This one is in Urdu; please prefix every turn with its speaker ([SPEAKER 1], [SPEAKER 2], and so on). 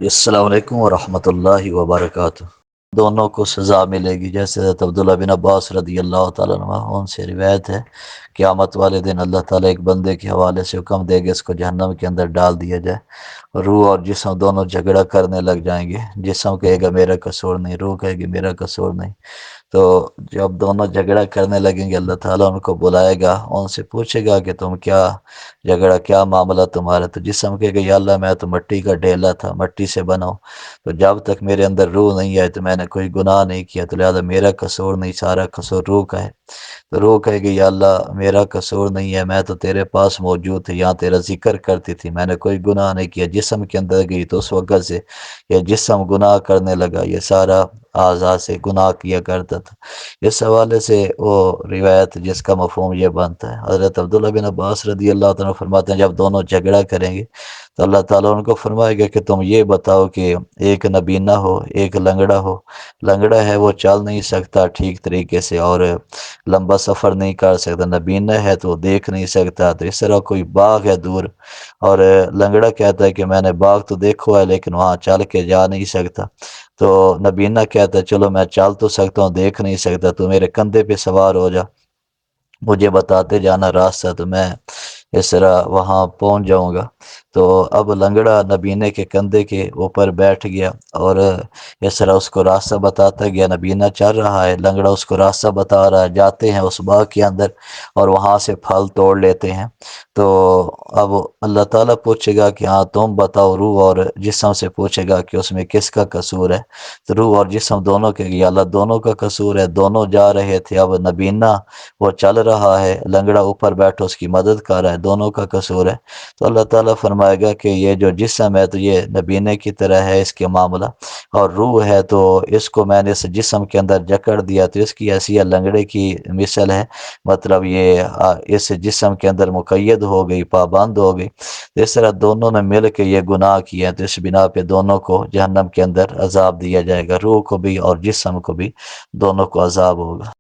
[SPEAKER 1] السلام علیکم ورحمۃ اللہ وبرکاتہ۔ دونوں کو سزا ملے گی، جیسے حضرت عبداللہ بن عباس رضی اللہ تعالیٰ عنہ ان سے روایت ہے، قیامت والے دن اللہ تعالیٰ ایک بندے کے حوالے سے حکم دے گا اس کو جہنم کے اندر ڈال دیا جائے۔ روح اور جسم دونوں جھگڑا کرنے لگ جائیں گے، جسم کہے گا میرا قصور نہیں، روح کہے گی میرا قصور نہیں۔ تو جب دونوں جھگڑا کرنے لگیں گے اللہ تعالیٰ ان کو بلائے گا، ان سے پوچھے گا کہ تم کیا جھگڑا، کیا معاملہ تمہارا؟ تو جسم کہے گا یا اللہ میں تو مٹی کا ڈھیلا تھا، مٹی سے بناؤ، تو جب تک میرے اندر روح نہیں آئی تو میں نے کوئی گناہ نہیں کیا، تو لہذا میرا قصور نہیں، سارا قصور روح کا ہے۔ تو روح کہے گی یا اللہ میرا قصور نہیں ہے، میں تو تیرے پاس موجود تھی، یہاں تیرا ذکر کرتی تھی، میں نے کوئی گناہ نہیں کیا۔ جسم کے اندر گئی تو اس وقت سے یہ جسم گناہ کرنے لگا، یہ سارا اعضاء سے گناہ کیا کرتا تھا۔ اس حوالے سے وہ روایت جس کا مفہوم یہ بنتا ہے، حضرت عبداللہ بن عباس رضی اللہ تعالیٰ فرماتے ہیں جب دونوں جھگڑا کریں گے تو اللہ تعالیٰ ان کو فرمائے گا کہ تم یہ بتاؤ کہ ایک نبینہ ہو، ایک لنگڑا ہو۔ لنگڑا ہے وہ چل نہیں سکتا ٹھیک طریقے سے اور لمبا سفر نہیں کر سکتا، نبینہ ہے تو وہ دیکھ نہیں سکتا۔ تو اس طرح کوئی باغ ہے دور اور لنگڑا کہتا ہے کہ میں نے باغ تو دیکھا ہے لیکن وہاں چل کے جا نہیں سکتا، تو نبینہ کہتا ہے چلو میں چل تو سکتا ہوں، دیکھ نہیں سکتا، تو میرے کندھے پہ سوار ہو جا، مجھے بتاتے جانا راستہ، تو میں اس طرح وہاں پہنچ جاؤں گا۔ تو اب لنگڑا نبینے کے کندھے کے اوپر بیٹھ گیا اور اس طرح اس کو راستہ بتاتا گیا، نبینہ چل رہا ہے، لنگڑا اس کو راستہ بتا رہا ہے، جاتے ہیں اس باغ کے اندر اور وہاں سے پھل توڑ لیتے ہیں۔ تو اب اللہ تعالیٰ پوچھے گا کہ ہاں تم بتاؤ، روح اور جسم سے پوچھے گا کہ اس میں کس کا قصور ہے؟ تو روح اور جسم دونوں کے گیا اللہ دونوں کا قصور ہے، دونوں جا رہے تھے، اب نبینہ وہ چل رہا ہے، لنگڑا اوپر بیٹھو اس کی مدد کر رہا ہے، دونوں کا قصور ہے۔ تو اللہ تعالیٰ فرمائے گا کہ یہ جو جسم ہے تو یہ نبینے کی طرح ہے اس کے معاملہ، اور روح ہے تو اس کو میں نے اس جسم کے اندر جکڑ دیا تو اس کی حیثیت لنگڑے کی مثل ہے، مطلب یہ اس جسم کے اندر مقید ہو گئی، پابند ہو گئی۔ اس طرح دونوں نے مل کے یہ گناہ کیا تو اس بنا پہ دونوں کو جہنم کے اندر عذاب دیا جائے گا، روح کو بھی اور جسم کو بھی، دونوں کو عذاب ہوگا۔